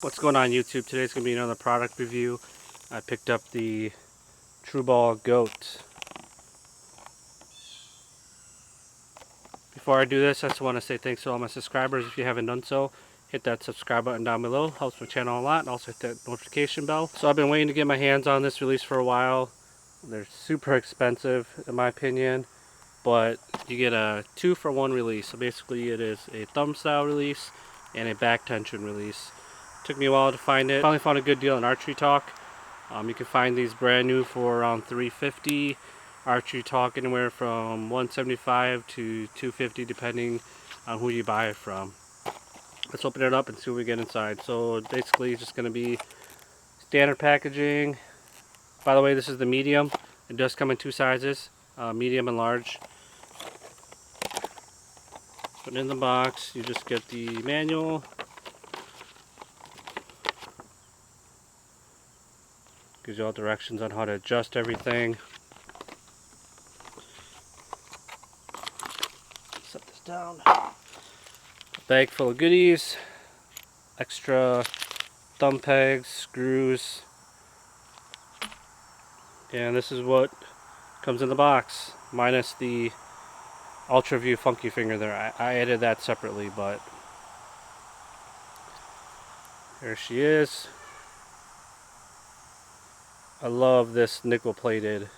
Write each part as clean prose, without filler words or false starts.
What's going on YouTube? Today's going to be another product review. I picked up the Truball GOAT. Before I do this, I just want to say thanks to all my subscribers. If you haven't done so, hit that subscribe button down below. Helps my channel a lot. And also hit that notification bell. So I've been waiting to get my hands on this release for a while. They're super expensive in my opinion, but you get a 2-for-1 release. So basically it is a thumb style release and a back tension release. Took me a while to find it. Finally found a good deal in Archery Talk. You can find these brand new for around $350. Archery Talk anywhere from $175 to $250 depending on who you buy it from. Let's open it up and see what we get inside. So basically it's just going to be standard packaging. By the way, this is the medium. It does come in two sizes, medium and large. But in the box you just get the manual. Gives you all directions on how to adjust everything. Set this down. A bag full of goodies, extra thumb pegs, screws, and this is what comes in the box, minus the Ultra View funky finger there. I added that separately, but there she is. I love this nickel plated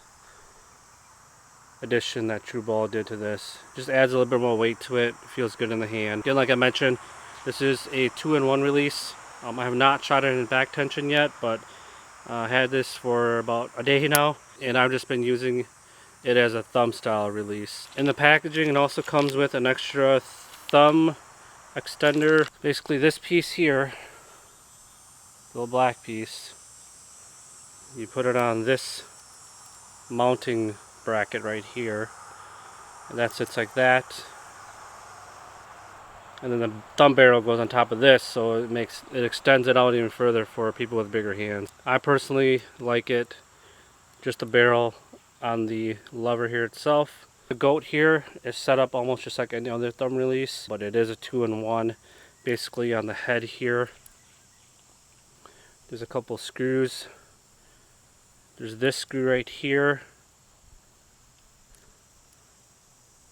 addition that Truball did to this. Just adds a little bit more weight to it. Feels good in the hand. Again, like I mentioned, this is a 2-in-1 release. I have not shot it in back tension yet, but I had this for about a day now, and I've just been using it as a thumb style release. In the packaging, it also comes with an extra thumb extender. Basically this piece here, little black piece, you put it on this mounting bracket right here, and that sits like that, and then the thumb barrel goes on top of this, so it extends it out even further for people with bigger hands. I personally like it just a barrel on the lever here itself. The GOAT here is set up almost just like any other thumb release, but it is a 2-in-1. Basically on the head here there's a couple screws. There's this screw right here,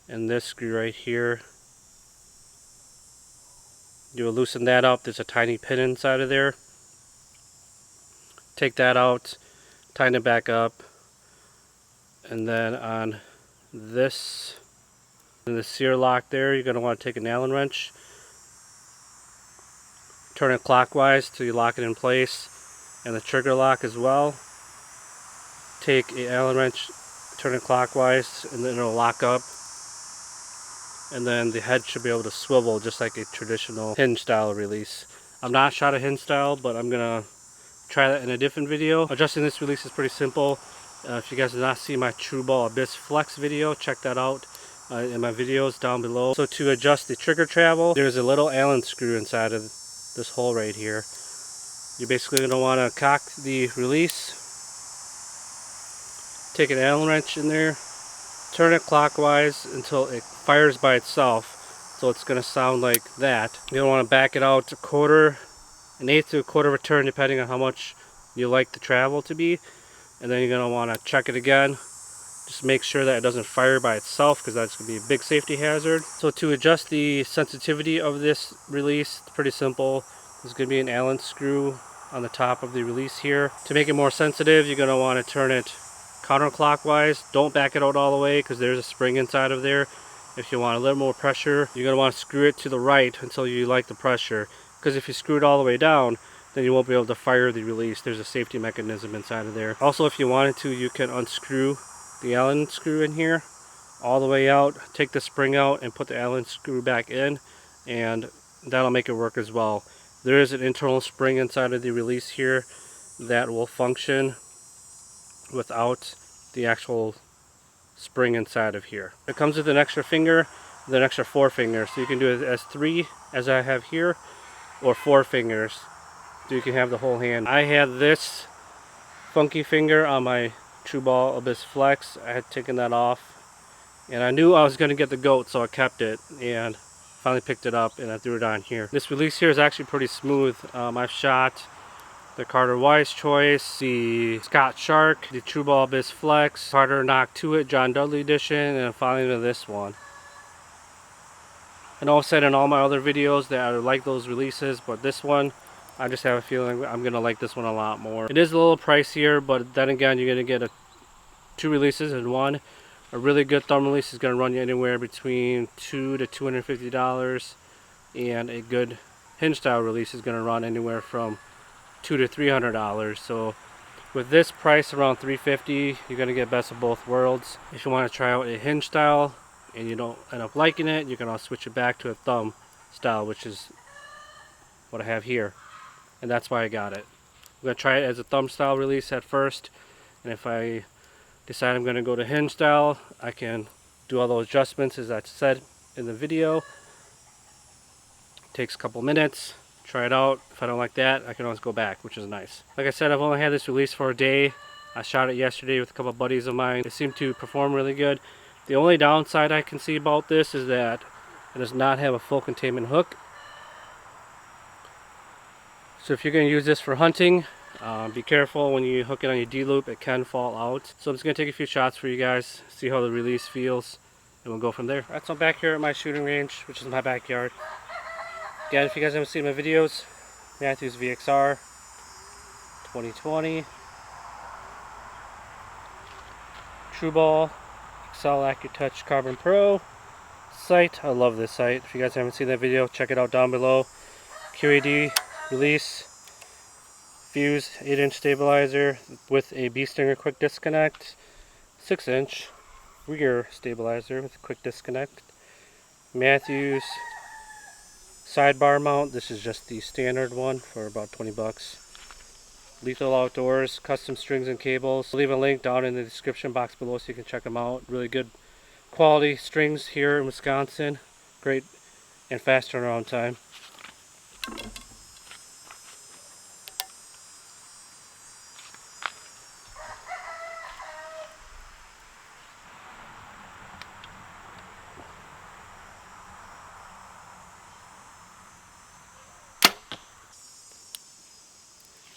and this screw right here. You will loosen that up. There's a tiny pin inside of there. Take that out, tighten it back up, and then on this, in the sear lock there, you're going to want to take an Allen wrench, turn it clockwise till you lock it in place, and the trigger lock as well. Take an Allen wrench, turn it clockwise, and then it'll lock up, and then the head should be able to swivel just like a traditional hinge style release. I'm not shot a hinge style, but I'm gonna try that in a different video. Adjusting this release is pretty simple. If you guys did not see my Truball Abyss Flex video, check that out in my videos down below. So to adjust the trigger travel, there's a little Allen screw inside of this hole right here. You're basically going to want to cock the release, take an Allen wrench in there, turn it clockwise until it fires by itself, so it's going to sound like that. You're going to want to back it out an eighth to a quarter of a turn depending on how much you like the travel to be, and then you're going to want to check it again. Just make sure that it doesn't fire by itself, because that's going to be a big safety hazard. So to adjust the sensitivity of this release, it's pretty simple. There's going to be an Allen screw on the top of the release here. To make it more sensitive, you're going to want to turn it counterclockwise. Don't back it out all the way, because there's a spring inside of there. If you want a little more pressure, you're going to want to screw it to the right until you like the pressure, because if you screw it all the way down, then you won't be able to fire the release. There's a safety mechanism inside of there. Also, if you wanted to, you can unscrew the Allen screw in here all the way out, take the spring out, and put the Allen screw back in, and that'll make it work as well. There is an internal spring inside of the release here that will function without the actual spring inside of here. It comes with an extra finger, with an extra 4 fingers, so you can do it as 3 as I have here, or 4 fingers, so you can have the whole hand. I had this funky finger on my Truball Abyss Flex. I had taken that off, and I knew I was going to get the GOAT, so I kept it, and finally picked it up and I threw it on here. This release here is actually pretty smooth. I've shot the Carter Wise Choice, the Scott Shark, the Truball Abyss Flex, Carter Knock To It John Dudley Edition, and finally to this one. I know I've said in all my other videos that I like those releases, but this one, I just have a feeling I'm going to like this one a lot more. It is a little pricier, but then again, you're going to get two releases in one. A really good thumb release is going to run you anywhere between $200 to $250, and a good hinge style release is going to run anywhere from $200 to $300. So with this price around $350, you're going to get best of both worlds. If you want to try out a hinge style and you don't end up liking it, you can also switch it back to a thumb style, which is what I have here, and that's why I got it. I'm going to try it as a thumb style release at first, and if I decide I'm going to go to hinge style, I can do all those adjustments as I said in the video. Takes a couple minutes, try it out. If I don't like that, I can always go back, which is nice. Like I said, I've only had this release for a day. I shot it yesterday with a couple buddies of mine. It seemed to perform really good. The only downside I can see about this is that it does not have a full containment hook. So if you're going to use this for hunting, be careful when you hook it on your D-loop, it can fall out. So I'm just going to take a few shots for you guys, see how the release feels, and we'll go from there. Alright, so I'm back here at my shooting range, which is my backyard. Again, if you guys haven't seen my videos, Mathews VXR 2020, Truball AccuTouch Carbon Pro sight. I love this sight. If you guys haven't seen that video, check it out down below. QAD release. Fuse 8-inch stabilizer with a bee stinger quick disconnect, 6-inch rear stabilizer with a quick disconnect. Mathews sidebar mount. This is just the standard one for about 20 bucks. Lethal Outdoors custom strings and cables. I'll leave a link down in the description box below so you can check them out. Really good quality strings here in Wisconsin. Great and fast turnaround time.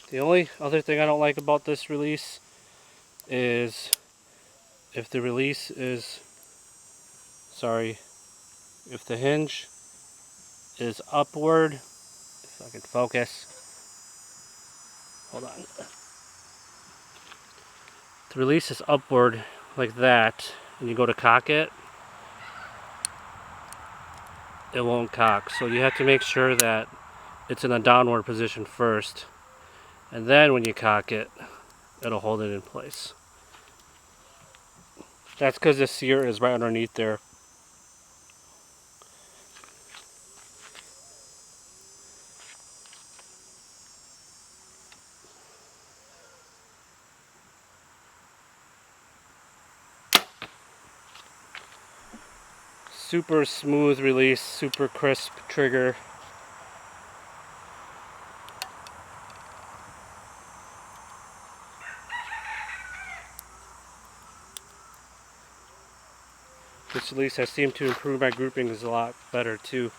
The only other thing I don't like about this release is if the hinge is upward, if I can focus, hold on. The release is upward like that, and you go to cock it, it won't cock. So you have to make sure that it's in a downward position first. And then when you cock it, it'll hold it in place. That's because the sear is right underneath there. Super smooth release, super crisp trigger. This release has seemed to improve my groupings a lot better too.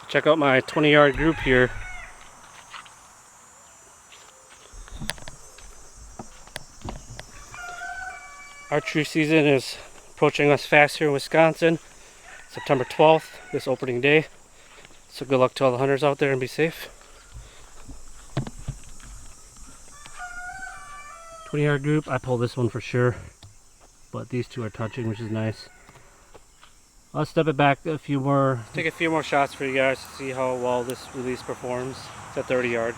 Check out my 20-yard group here. Archery season is approaching us fast here in Wisconsin. September 12th, this opening day. So good luck to all the hunters out there and be safe. 20-yard group, I pulled this one for sure, but these two are touching, which is nice. I'll step it back a few more, take a few more shots for you guys to see how well this release performs. It's at 30 yards.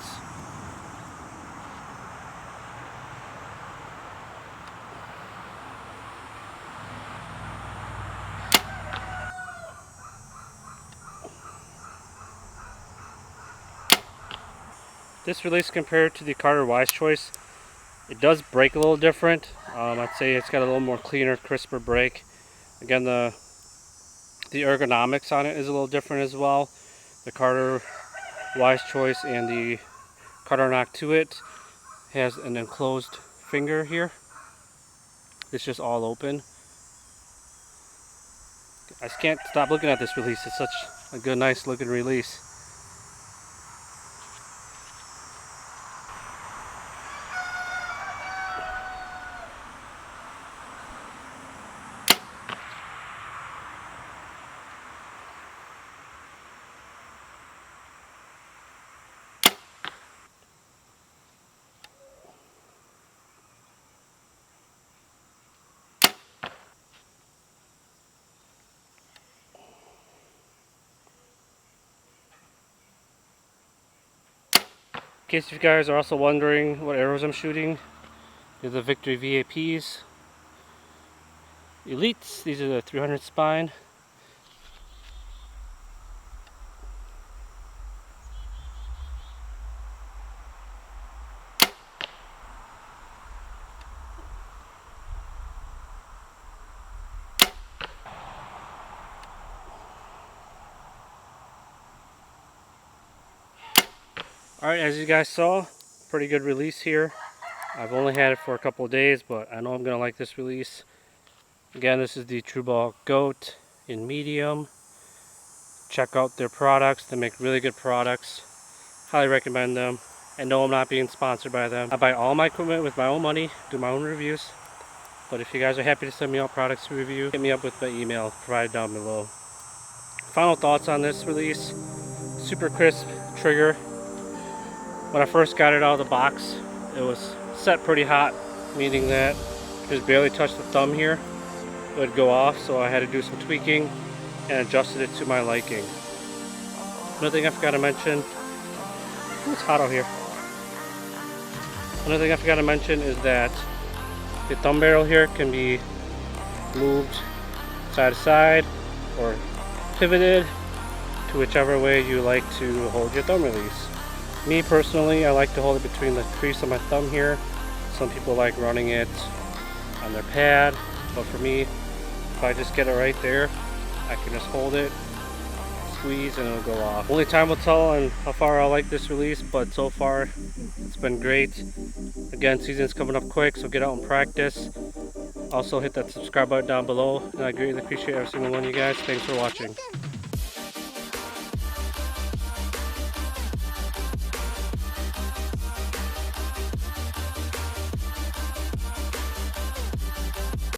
This release compared to the Carter Wise Choice, it does break a little different. I'd say it's got a little more cleaner, crisper break. Again, the ergonomics on it is a little different as well. The Carter Wise Choice and the Carter Knock To It has an enclosed finger here. it's just all open. I just can't stop looking at this release. It's such a good, nice looking release. In case you guys are also wondering what arrows I'm shooting, these are the Victory VAPs Elites. These are the 300 spine. Alright, as you guys saw, pretty good release here. I've only had it for a couple of days, but I know I'm going to like this release. Again, this is the Truball GOAT in medium. Check out their products. They make really good products. Highly recommend them. I know I'm not being sponsored by them. I buy all my equipment with my own money, do my own reviews. But if you guys are happy to send me out products to review, hit me up with the email provided down below. Final thoughts on this release. Super crisp trigger. When I first got it out of the box, it was set pretty hot, meaning that just barely touched the thumb here, it would go off, so I had to do some tweaking and adjusted it to my liking. Another thing I forgot to mention, it's hot out here. Another thing I forgot to mention is that the thumb barrel here can be moved side to side or pivoted to whichever way you like to hold your thumb release. Me personally, I like to hold it between the crease of my thumb here. Some people like running it on their pad, but for me, if I just get it right there, I can just hold it, squeeze, and it'll go off. Only time will tell on how far I like this release, but so far it's been great. Again, season's coming up quick, so get out and practice. Also hit that subscribe button down below, and I greatly appreciate every single one of you guys. Thanks for watching.